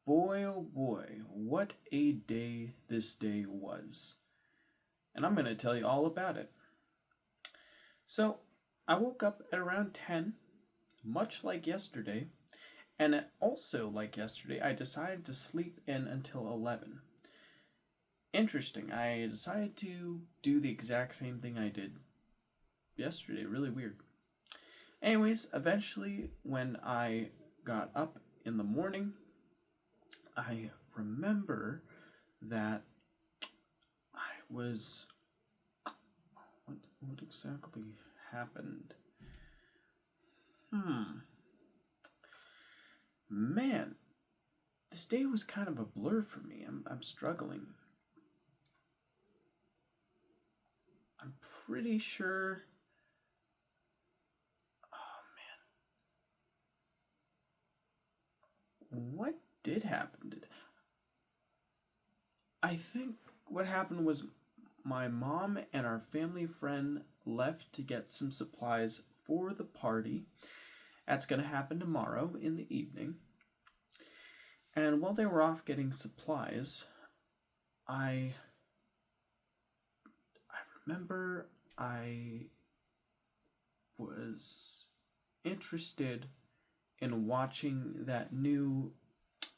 Boy, oh boy, what a day this day was. And I'm going to tell you all about it. So, I woke up at around 10, much like yesterday, and also like yesterday, I decided to sleep in until 11. Interesting, I decided to do the exact same thing I did yesterday. Really weird. Anyways, eventually, when I got up in the morning, I remember that I was. What exactly happened? Man, this day was kind of a blur for me. I'm struggling. I'm pretty sure. Oh man, what did happen? I think what happened was my mom and our family friend left to get some supplies for the party. That's going to happen tomorrow in the evening. And while they were off getting supplies, I remember I was interested in watching that new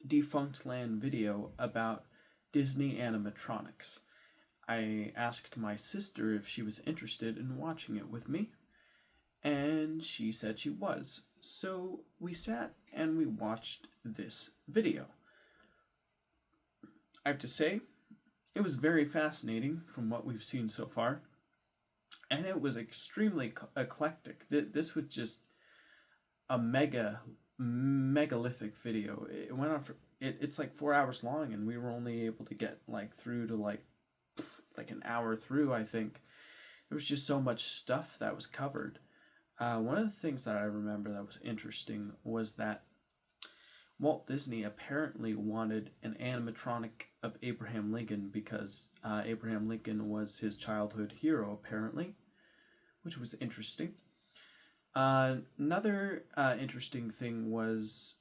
Defunct Land video about Disney animatronics. I asked my sister if she was interested in watching it with me, and she said she was. So we sat and we watched this video. I have to say, it was very fascinating from what we've seen so far, and it was extremely eclectic. This was just a megalithic video. It went on for it's like 4 hours long, and we were only able to get through to like an hour through. I think there was just so much stuff that was covered. One of the things that I remember that was interesting was that Walt Disney apparently wanted an animatronic of Abraham Lincoln because Abraham Lincoln was his childhood hero, apparently, which was interesting. Another interesting thing was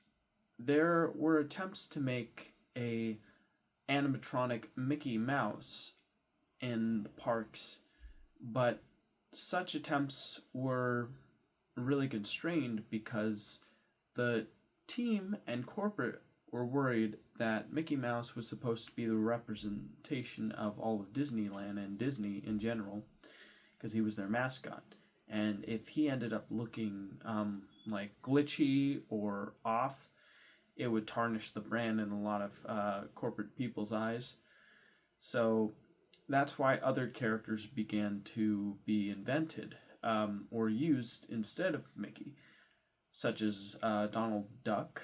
there were attempts to make a animatronic Mickey Mouse in the parks, but such attempts were really constrained because the team and corporate were worried that Mickey Mouse was supposed to be the representation of all of Disneyland and Disney in general, because he was their mascot. And if he ended up looking like glitchy or off, it would tarnish the brand in a lot of corporate people's eyes. So that's why other characters began to be invented or used instead of Mickey, such as Donald Duck,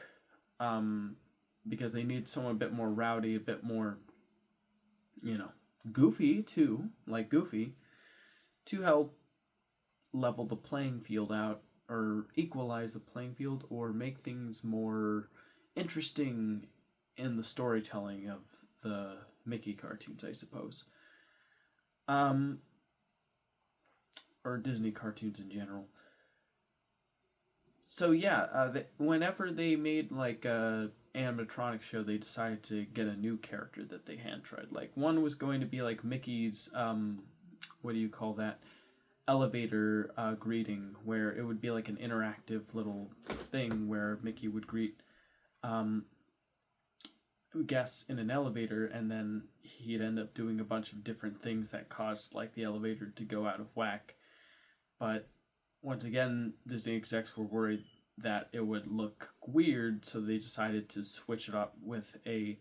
because they need someone a bit more rowdy, a bit more, goofy too, like Goofy, to help level the playing field out, or equalize the playing field, or make things more interesting in the storytelling of the Mickey cartoons, I suppose. Or Disney cartoons in general. So yeah, whenever they made like a animatronic show, they decided to get a new character that they hand tried. Like one was going to be like Mickey's what do you call that? Elevator greeting, where it would be like an interactive little thing where Mickey would greet guests in an elevator, and then he'd end up doing a bunch of different things that caused like the elevator to go out of whack. But once again, Disney execs were worried that it would look weird, so they decided to switch it up with a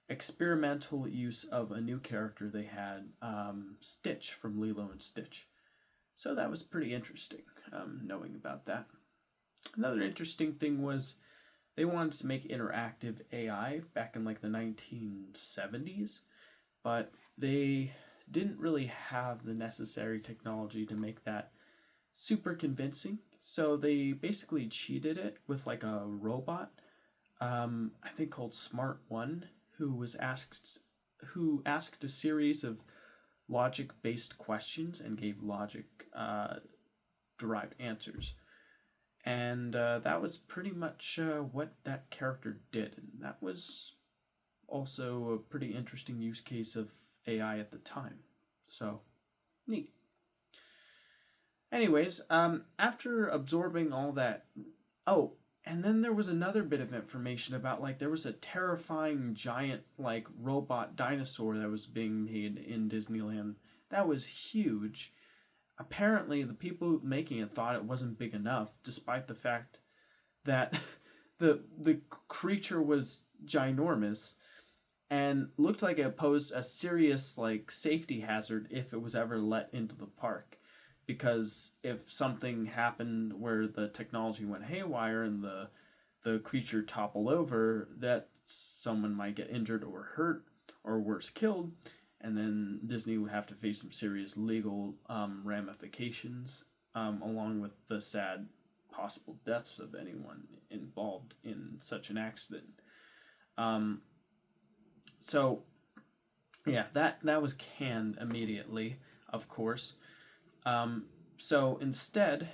experimental use of a new character they had, Stitch from Lilo and Stitch. So that was pretty interesting, knowing about that. Another interesting thing was they wanted to make interactive AI back in like the 1970s, but they didn't really have the necessary technology to make that super convincing. So they basically cheated it with like a robot, I think called Smart One, who asked a series of logic-based questions and gave logic derived answers. And that was pretty much what that character did. And that was also a pretty interesting use case of AI at the time. So, neat. Anyways, after absorbing all that, oh, and then there was another bit of information about like there was a terrifying giant like robot dinosaur that was being made in Disneyland. That was huge. Apparently, the people making it thought it wasn't big enough, despite the fact that the creature was ginormous and looked like it posed a serious like safety hazard if it was ever let into the park. Because if something happened where the technology went haywire and the creature toppled over, that someone might get injured or hurt or worse killed, and then Disney would have to face some serious legal ramifications, along with the sad possible deaths of anyone involved in such an accident. Um, so, yeah, that was canned immediately, of course. So instead,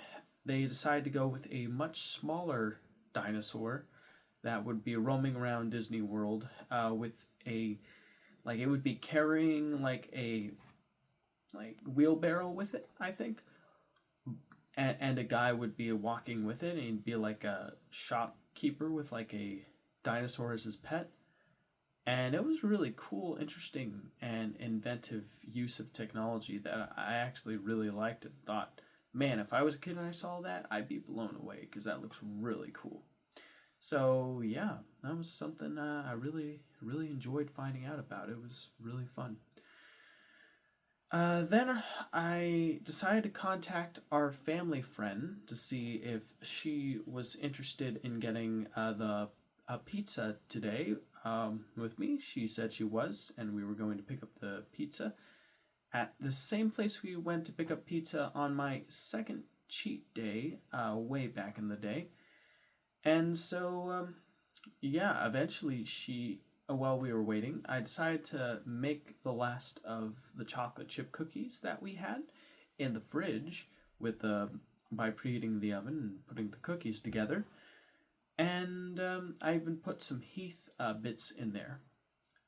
they decided to go with a much smaller dinosaur that would be roaming around Disney World with a like it would be carrying like a like wheelbarrow with it, I think, and a guy would be walking with it, and he'd be like a shopkeeper with like a dinosaur as his pet. And it was really cool, interesting, and inventive use of technology that I actually really liked and thought, man, if I was a kid and I saw that, I'd be blown away because that looks really cool. So yeah, that was something I really, really enjoyed finding out about. It was really fun. Then I decided to contact our family friend to see if she was interested in getting the pizza today with me. She said she was, and we were going to pick up the pizza at the same place we went to pick up pizza on my second cheat day way back in the day. And so, yeah, eventually while we were waiting, I decided to make the last of the chocolate chip cookies that we had in the fridge with by preheating the oven and putting the cookies together. And I even put some Heath bits in there.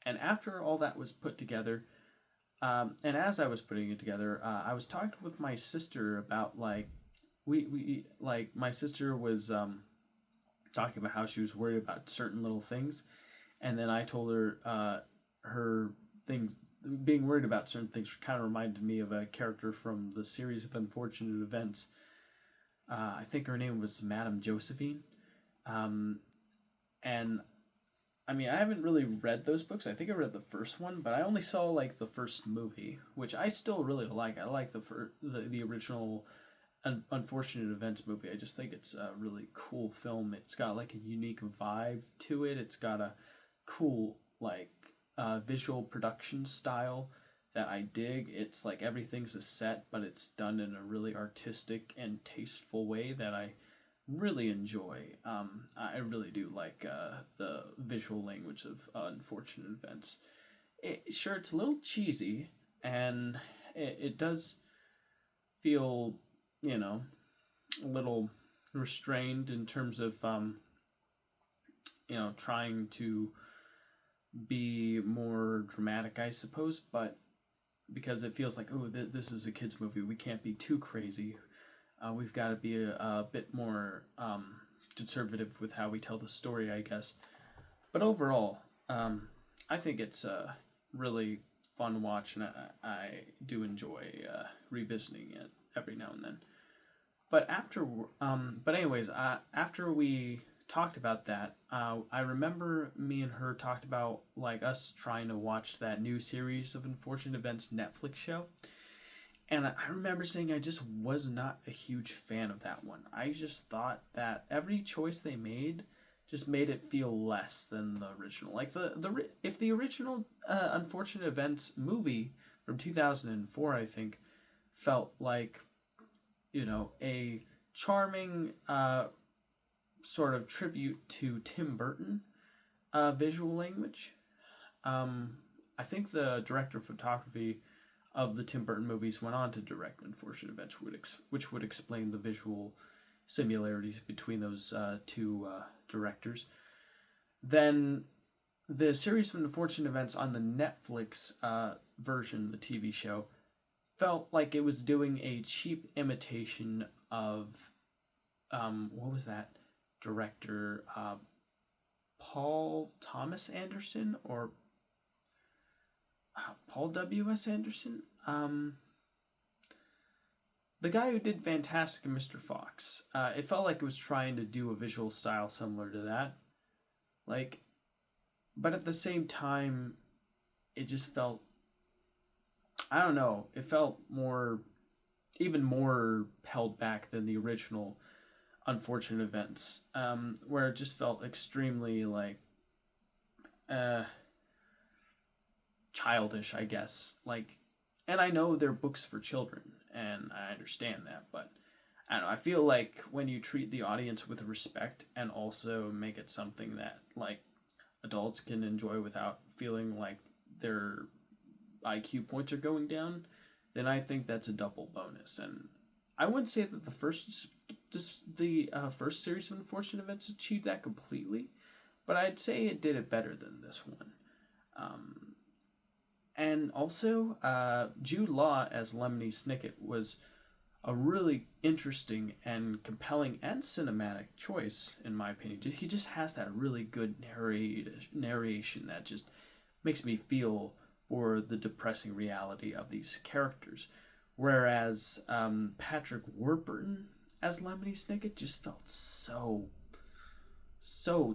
And after all that was put together, and as I was putting it together, I was talking with my sister about like we like my sister was talking about how she was worried about certain little things, and then I told her her things being worried about certain things kind of reminded me of a character from the series of unfortunate events. I think her name was Madame Josephine. And I mean, I haven't really read those books. I think I read the first one, but I only saw like the first movie, which I still really like. I like the original Unfortunate Events movie. I just think it's a really cool film. It's got like a unique vibe to it. It's got a cool like visual production style that I dig. It's like everything's a set, but it's done in a really artistic and tasteful way that I really enjoy. I really do like the visual language of Unfortunate Events. Sure, it's a little cheesy, and it does feel, you know, a little restrained in terms of, trying to be more dramatic, I suppose, but because it feels like, oh, this is a kid's movie, we can't be too crazy. We've got to be a bit more conservative with how we tell the story, I guess. But overall, I think it's a really fun watch, and I do enjoy revisiting it every now and then. But after we talked about that, I remember me and her talked about like us trying to watch that new series of Unfortunate Events Netflix show. And I remember saying I just was not a huge fan of that one. I just thought that every choice they made just made it feel less than the original. Like if the original Unfortunate Events movie from 2004, I think, felt like, a charming sort of tribute to Tim Burton visual language. I think the director of photography of the Tim Burton movies went on to direct Unfortunate Events, which would explain the visual similarities between those two directors. Then the series of unfortunate events on the Netflix version, the TV show, felt like it was doing a cheap imitation of what was that director? Paul Thomas Anderson or Paul W.S. Anderson? The guy who did Fantastic and Mr. Fox. It felt like it was trying to do a visual style similar to that. Like, but at the same time, it just felt, I don't know, it felt even more held back than the original Unfortunate Events, where it just felt extremely, like, childish, I guess. Like, and I know they're books for children, and I understand that, but I don't know, I feel like when you treat the audience with respect and also make it something that, like, adults can enjoy without feeling like their IQ points are going down, then I think that's a double bonus. And I wouldn't say that the first series of Unfortunate Events achieved that completely, but I'd say it did it better than this one. And also, Jude Law as Lemony Snicket was a really interesting and compelling and cinematic choice, in my opinion. He just has that really good narration that just makes me feel for the depressing reality of these characters. Whereas Patrick Warburton as Lemony Snicket just felt so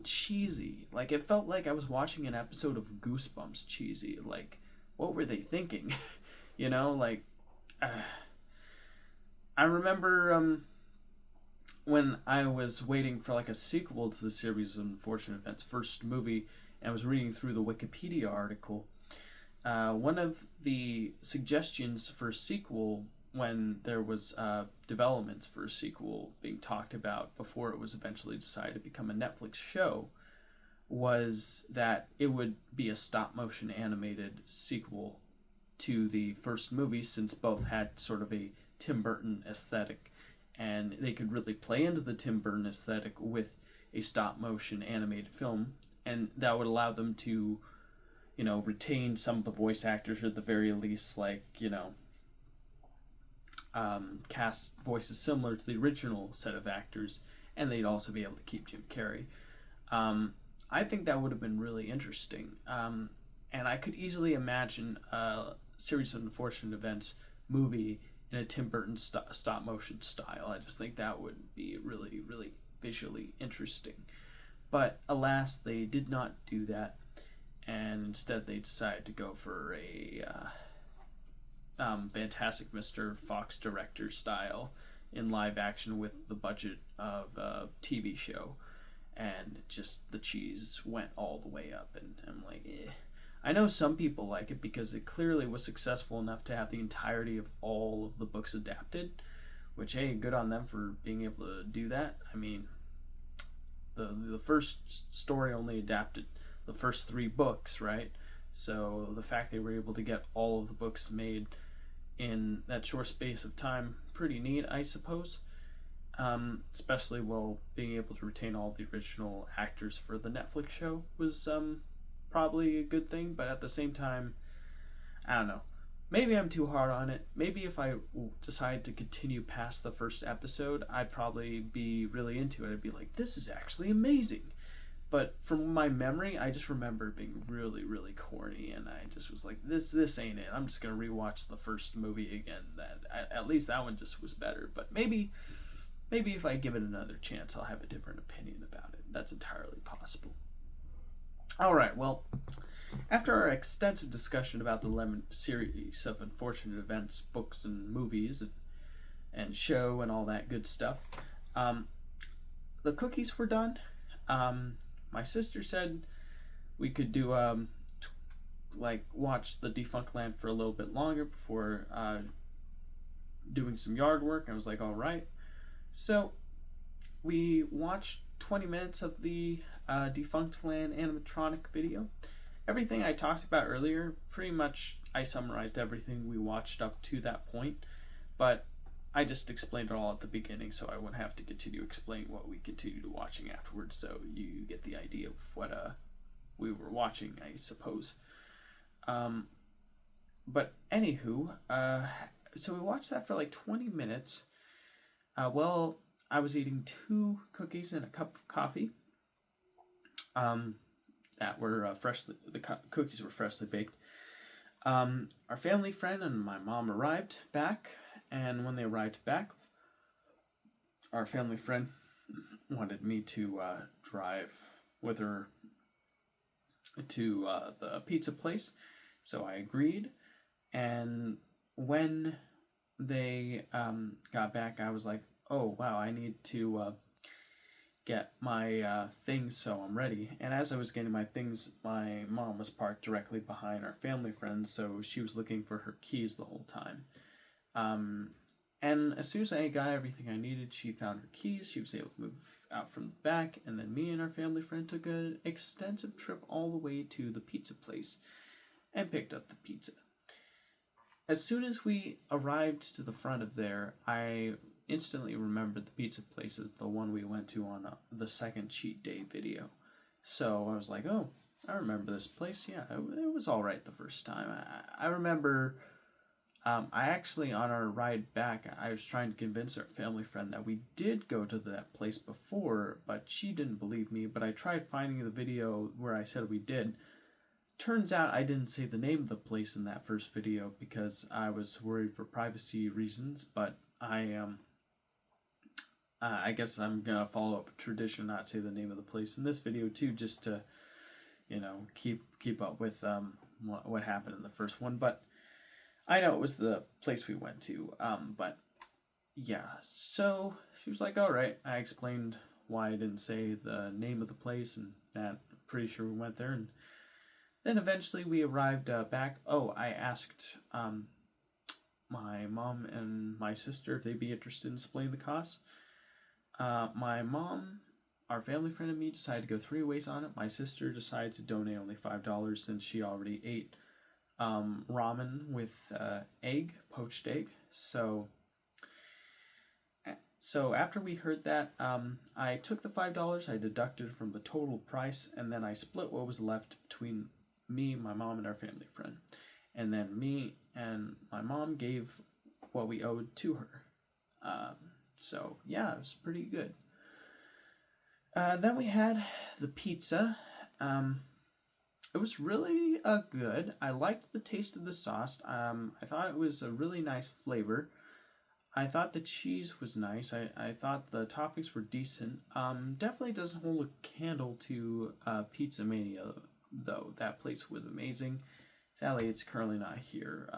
cheesy. Like, it felt like I was watching an episode of Goosebumps cheesy. Like, what were they thinking? You know, like, I remember when I was waiting for, like, a sequel to the series of Unfortunate Events first movie, and I was reading through the Wikipedia article. One of the suggestions for a sequel, when there was developments for a sequel being talked about before it was eventually decided to become a Netflix show, was that it would be a stop-motion animated sequel to the first movie, since both had sort of a Tim Burton aesthetic, and they could really play into the Tim Burton aesthetic with a stop-motion animated film, and that would allow them to, you know, retain some of the voice actors, or at the very least, like, you know, cast voices similar to the original set of actors, and they'd also be able to keep Jim Carrey. I think that would have been really interesting, and I could easily imagine a series of Unfortunate Events movie in a Tim Burton stop motion style. I just think that would be really, really visually interesting. But alas, they did not do that, and instead they decided to go for a Fantastic Mr. Fox director style in live action with the budget of a TV show, and just the cheese went all the way up, and I'm like, eh. I know some people like it because it clearly was successful enough to have the entirety of all of the books adapted, which, hey, good on them for being able to do that. I mean, the first story only adapted the first 3 books, right? So the fact they were able to get all of the books made in that short space of time, pretty neat, I suppose. Especially while being able to retain all the original actors for the Netflix show was probably a good thing, but at the same time, I don't know. Maybe I'm too hard on it. Maybe if I decide to continue past the first episode, I'd probably be really into it. I'd be like, this is actually amazing. But from my memory, I just remember it being really, really corny, and I just was like, this ain't it. I'm just gonna rewatch the first movie again. At least that one just was better. But maybe if I give it another chance, I'll have a different opinion about it. That's entirely possible. All right, well, after our extensive discussion about the Lemon series of Unfortunate Events, books and movies and show and all that good stuff, the cookies were done. My sister said we could do watch the Defunctland for a little bit longer before doing some yard work. I was like, all right. So we watched 20 minutes of the Defunctland animatronic video. Everything I talked about earlier, pretty much I summarized everything we watched up to that point. But I just explained it all at the beginning, so I wouldn't have to continue explaining what we continued watching afterwards. So you get the idea of what we were watching, I suppose. But anywho, so we watched that for like 20 minutes. Well, I was eating 2 cookies and a cup of coffee. That were cookies were freshly baked. Our family friend and my mom arrived back, and when they arrived back, our family friend wanted me to drive with her to the pizza place, so I agreed. And when they got back, I was like, oh wow, I need to get my things so I'm ready. And as I was getting my things, my mom was parked directly behind our family friend, so she was looking for her keys the whole time. And as soon as I got everything I needed, she found her keys. She was able to move out from the back, and then me and our family friend took an extensive trip all the way to the pizza place and picked up the pizza. As soon as we arrived to the front of there, I instantly remembered the pizza place as the one we went to on the second cheat day video. So I was like, oh, I remember this place. Yeah, it was all right the first time. I remember, I actually, on our ride back, I was trying to convince our family friend that we did go to that place before, but she didn't believe me. But I tried finding the video where I said we did. Turns out I didn't say the name of the place in that first video because I was worried for privacy reasons, but I guess I'm gonna follow up a tradition, not say the name of the place in this video too, just to, keep up with what happened in the first one. But I know it was the place we went to. But yeah, so she was like, "All right." I explained why I didn't say the name of the place, and that I'm pretty sure we went there. And then eventually we arrived back. Oh, I asked my mom and my sister if they'd be interested in splitting the cost. My mom, our family friend, and me decided to go 3 ways on it. My sister decided to donate only $5 since she already ate ramen with poached egg. So after we heard that, I took the $5, I deducted it from the total price, and then I split what was left between me, my mom, and our family friend. And then me and my mom gave what we owed to her. So yeah, it was pretty good. Then we had the pizza. It was really good. I liked the taste of the sauce. I thought it was a really nice flavor. I thought the cheese was nice. I thought the toppings were decent. Definitely doesn't hold a candle to Pizza Mania, though. That place was amazing. Sadly, it's currently not here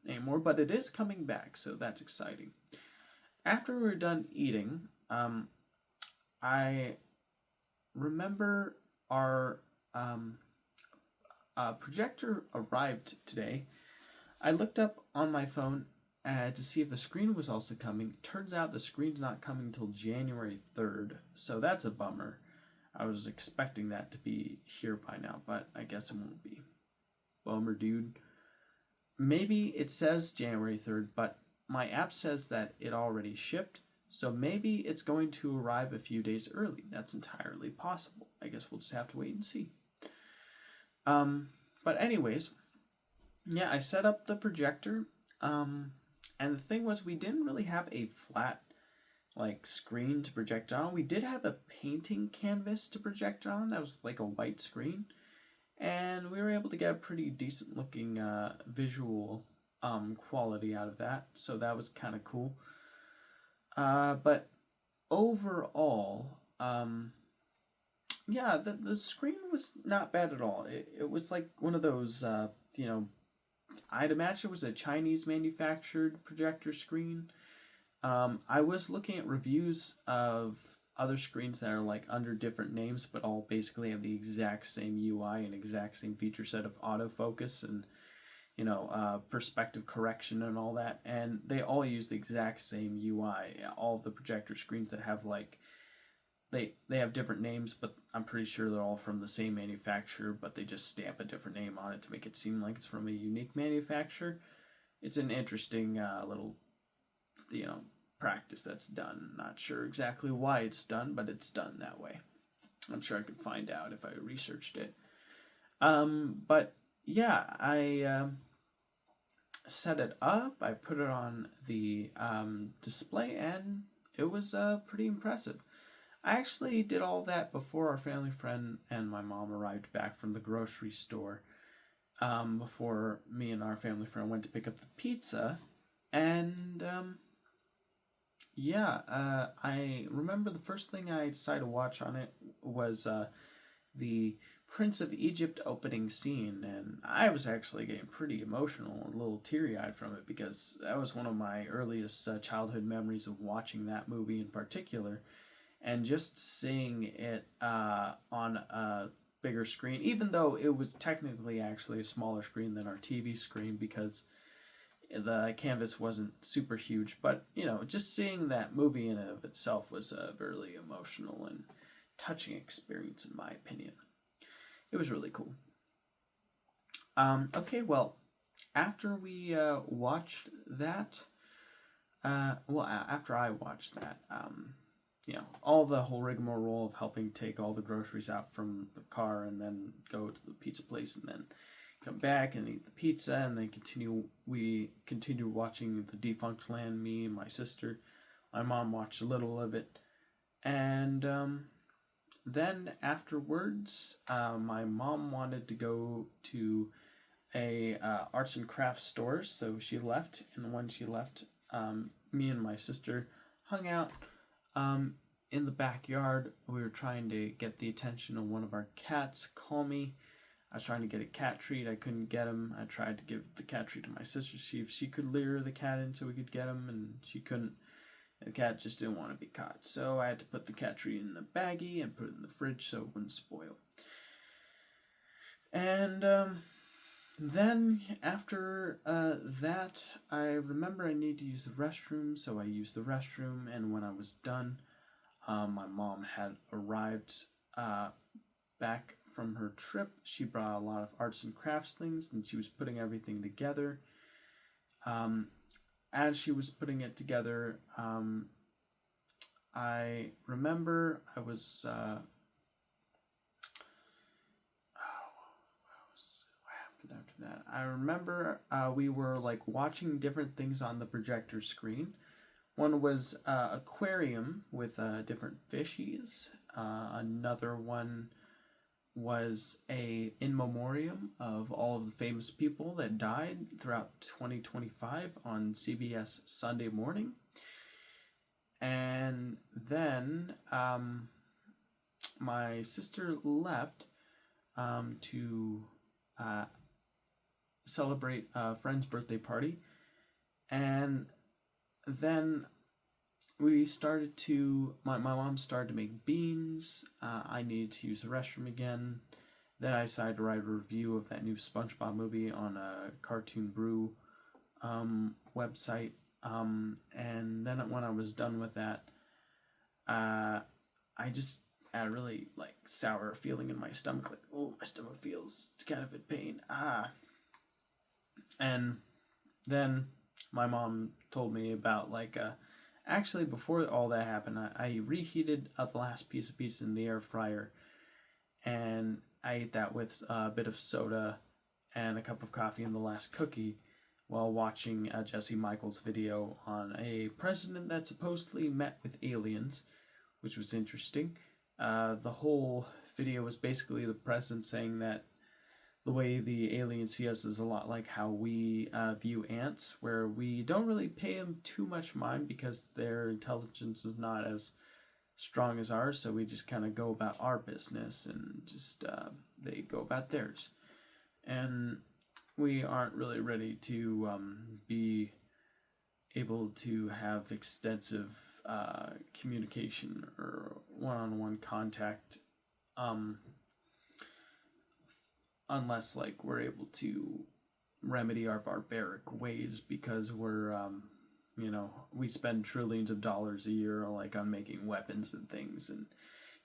anymore, but it is coming back, so that's exciting. After we were done eating, I remember our projector arrived today. I looked up on my phone to see if the screen was also coming. Turns out the screen's not coming until January 3rd, so that's a bummer. I was expecting that to be here by now, but I guess it won't be. Bummer, dude. Maybe it says January 3rd, but my app says that it already shipped, so maybe it's going to arrive a few days early. That's entirely possible. I guess we'll just have to wait and see. But anyways, yeah, I set up the projector, and the thing was, we didn't really have a flat, screen to project on. We did have a painting canvas to project on that was like a white screen, and we were able to get a pretty decent looking visual quality out of that, so that was kind of cool. But overall, yeah, the screen was not bad at all. It was like one of those, I'd imagine it was a Chinese manufactured projector screen. I was looking at reviews of other screens that are under different names, but all basically have the exact same UI and exact same feature set of autofocus and perspective correction and all that, and they all use the exact same UI. All of the projector screens that have they have different names, but I'm pretty sure they're all from the same manufacturer, but they just stamp a different name on it to make it seem like it's from a unique manufacturer. It's an interesting little practice that's done. Not sure exactly why it's done, but it's done that way. I'm sure I could find out if I researched it. But yeah, I set it up. I put it on the display, and it was pretty impressive. I actually did all that before our family friend and my mom arrived back from the grocery store. Before me and our family friend went to pick up the pizza, and I remember the first thing I decided to watch on it was the Prince of Egypt opening scene, and I was actually getting pretty emotional, a little teary-eyed from it, because that was one of my earliest childhood memories of watching that movie in particular, and just seeing it on a bigger screen, even though it was technically actually a smaller screen than our TV screen, because the canvas wasn't super huge, but just seeing that movie in and of itself was a very emotional and touching experience, in my opinion. It was really cool. Okay, well, after we watched that, after I watched that, all the whole rigmarole of helping take all the groceries out from the car and then go to the pizza place and then come back and eat the pizza and then we continued watching The Defunct Land, me and my sister. My mom watched a little of it. And then afterwards, my mom wanted to go to a arts and crafts store, so she left. And when she left, me and my sister hung out in the backyard. We were trying to get the attention of one of our cats, Calmy. I was trying to get a cat treat. I couldn't get him. I tried to give the cat treat to my sister, see if she could lure the cat in so we could get him, and she couldn't. The cat just didn't want to be caught. So I had to put the cat treat in a baggie and put it in the fridge so it wouldn't spoil. And then after that, I remember I needed to use the restroom, so I used the restroom, and when I was done, my mom had arrived back from her trip. She brought a lot of arts and crafts things, and she was putting everything together. As she was putting it together, I remember I was what happened after that? I remember we were watching different things on the projector screen. One was aquarium with different fishies. Another one was a in memoriam of all of the famous people that died throughout 2025 on CBS Sunday Morning. And then my sister left to celebrate a friend's birthday party. And then we started to, my mom started to make beans. I needed to use the restroom again. Then I decided to write a review of that new SpongeBob movie on a Cartoon Brew website. And then when I was done with that, I just had a really sour feeling in my stomach. Oh, my stomach feels kind of in pain. And then my mom told me about actually, before all that happened, I reheated the last piece of pizza in the air fryer, and I ate that with a bit of soda and a cup of coffee and the last cookie while watching Jesse Michaels' video on a president that supposedly met with aliens, which was interesting. The whole video was basically the president saying that the way the aliens see us is a lot like how we view ants, where we don't really pay them too much mind because their intelligence is not as strong as ours, so we just kind of go about our business and just they go about theirs. And we aren't really ready to be able to have extensive communication or one-on-one contact unless we're able to remedy our barbaric ways, because we're we spend trillions of dollars a year on making weapons and things and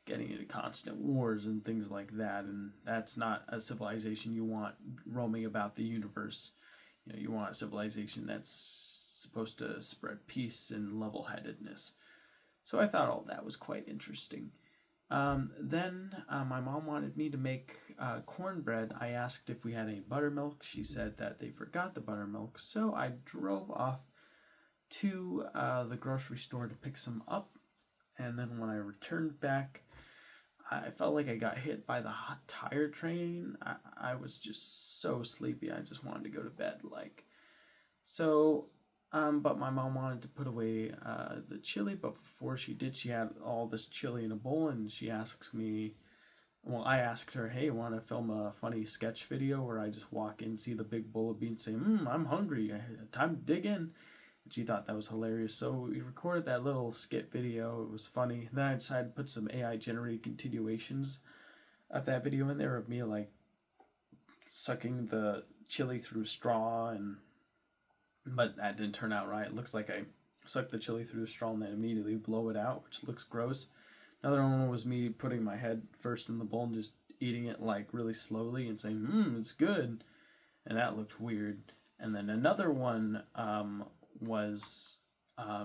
getting into constant wars and things like that, and that's not a civilization you want roaming about the universe. You want a civilization that's supposed to spread peace and level-headedness. So I thought all that was quite interesting. Then my mom wanted me to make cornbread. I asked if we had any buttermilk. She said that they forgot the buttermilk. So I drove off to the grocery store to pick some up. And then when I returned back, I felt like I got hit by the hot tire train. I was just so sleepy. I just wanted to go to bed. But my mom wanted to put away the chili. But before she did, she had all this chili in a bowl, and she asked me. Well, I asked her, "Hey, want to film a funny sketch video where I just walk in, see the big bowl of beans, say, I'm hungry. Time to dig in." And she thought that was hilarious. So we recorded that little skit video. It was funny. Then I decided to put some AI generated continuations of that video in there of me sucking the chili through straw, but that didn't turn out right. It looks like I sucked the chili through the straw and then immediately blow it out, which looks gross. Another one was me putting my head first in the bowl and just eating it really slowly and saying, it's good. And that looked weird. And then another one was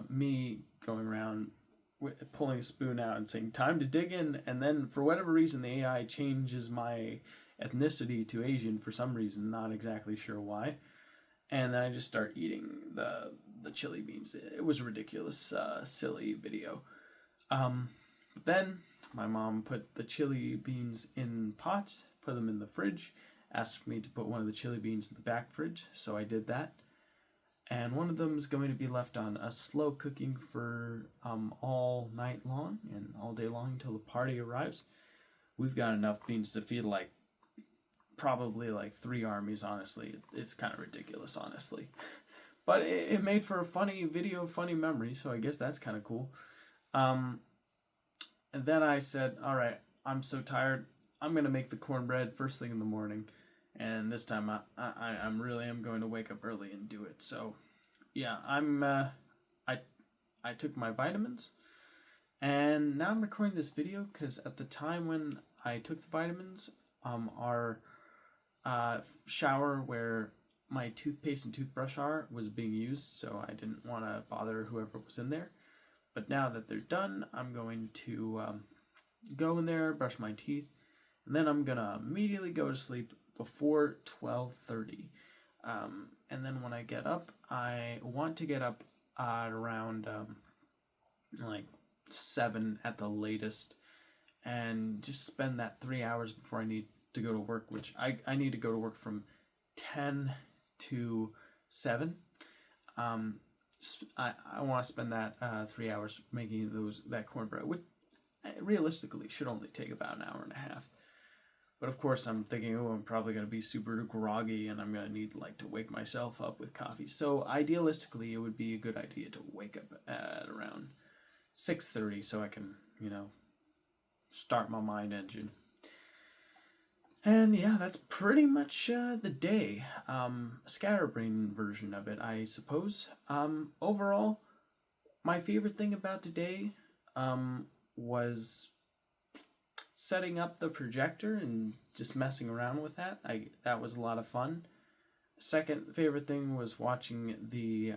me going around pulling a spoon out and saying, time to dig in. And then for whatever reason, the AI changes my ethnicity to Asian for some reason, not exactly sure why. And then I just start eating the chili beans. It was a ridiculous, silly video. Then my mom put the chili beans in pots, put them in the fridge, asked me to put one of the chili beans in the back fridge, so I did that. And one of them is going to be left on a slow cooking for all night long and all day long until the party arrives. We've got enough beans to feed probably 3 armies, honestly. It's kind of ridiculous, honestly. But it made for a funny video, funny memory, so I guess that's kind of cool. And then I said, all right, I'm so tired. I'm going to make the cornbread first thing in the morning. And this time I really am going to wake up early and do it. So, yeah, I took my vitamins. And now I'm recording this video because at the time when I took the vitamins, our shower where my toothpaste and toothbrush was being used, so I didn't want to bother whoever was in there. But now that they're done, I'm going to go in there, brush my teeth, and then I'm going to immediately go to sleep before 12:30. And then when I get up, I want to get up at around 7 at the latest, and just spend that 3 hours before I need to go to work, which I need to go to work from 10 to 7. I want to spend that 3 hours making that cornbread, which realistically should only take about an hour and a half. But of course I'm thinking, I'm probably going to be super groggy and I'm going to need to wake myself up with coffee. So idealistically it would be a good idea to wake up at around 6:30 so I can, start my mind engine. And yeah, that's pretty much the day. A scatterbrain version of it, I suppose. Overall, my favorite thing about today was setting up the projector and just messing around with that. That was a lot of fun. Second favorite thing was watching the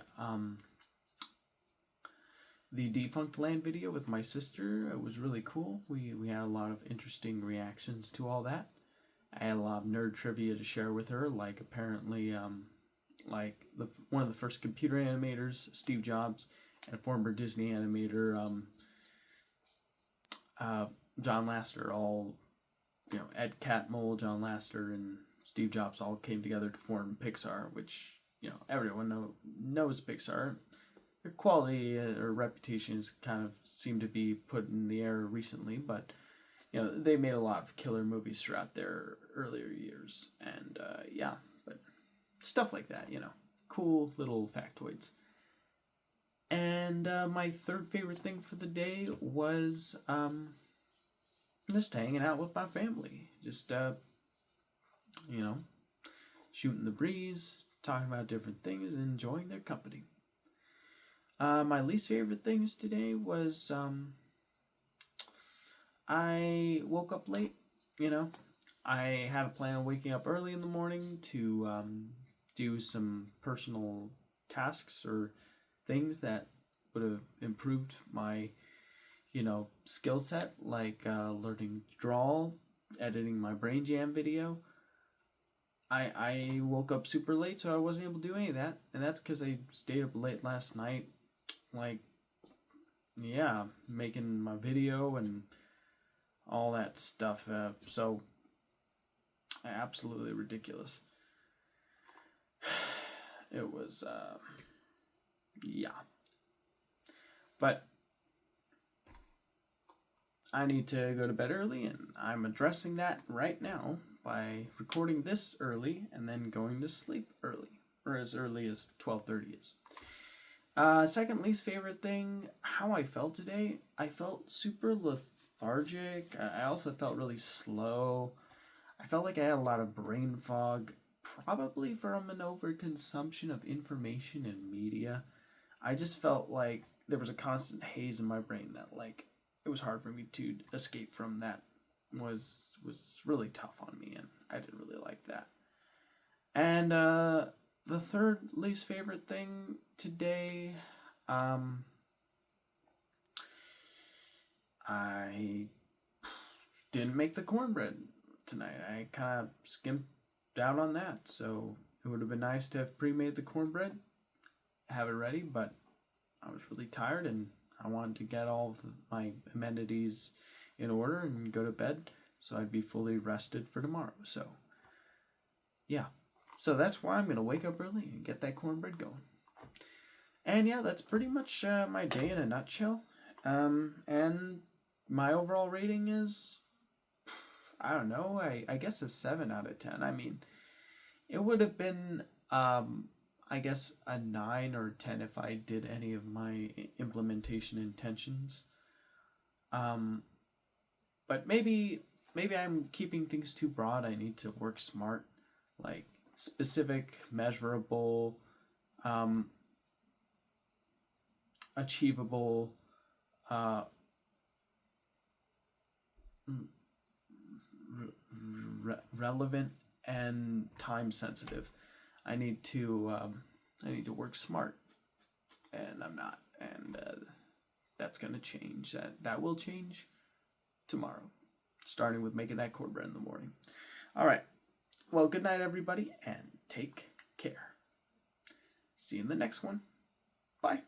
Defunct Land video with my sister. It was really cool. We had a lot of interesting reactions to all that. I had a lot of nerd trivia to share with her, apparently, one of the first computer animators, Steve Jobs, and former Disney animator, John Lasseter, all, Ed Catmull, John Lasseter, and Steve Jobs all came together to form Pixar, which, everyone knows Pixar. Their quality or reputations kind of seem to be put in the air recently, but they made a lot of killer movies throughout their earlier years. And, but stuff like that, cool little factoids. And my third favorite thing for the day was just hanging out with my family. Just, shooting the breeze, talking about different things, and enjoying their company. My least favorite things today was... I woke up late, I had a plan on waking up early in the morning to do some personal tasks or things that would have improved my, skill set, like learning to draw, editing my Brain Jam video. I woke up super late, so I wasn't able to do any of that, and that's because I stayed up late last night, like, yeah, making my video and all that stuff. So absolutely ridiculous. It was, yeah. But I need to go to bed early, and I'm addressing that right now by recording this early and then going to sleep early, or as early as 12:30 is. Second least favorite thing, how I felt today. I felt super lethargic. I also felt really slow. I felt like I had a lot of brain fog, probably from an overconsumption of information and media. I just felt like there was a constant haze in my brain that, like, it was hard for me to escape from. That was really tough on me, and I didn't really like that. And the third least favorite thing today, I didn't make the cornbread tonight. I kind of skimped out on that, so it would have been nice to have pre-made the cornbread, have it ready, but I was really tired and I wanted to get all of my amenities in order and go to bed so I'd be fully rested for tomorrow. So, yeah. So that's why I'm going to wake up early and get that cornbread going. And yeah, that's pretty much my day in a nutshell. And my overall rating is, I don't know, I guess a 7 out of 10. I mean, it would have been, I guess, a 9 or 10 if I did any of my implementation intentions. But maybe I'm keeping things too broad. I need to work smart, like specific, measurable, achievable, relevant, and time sensitive. I need to work smart, and I'm not, and that's gonna change. That will change tomorrow, starting with making that cornbread in the morning. All right. Well, good night, everybody, and take care. See you in the next one. Bye.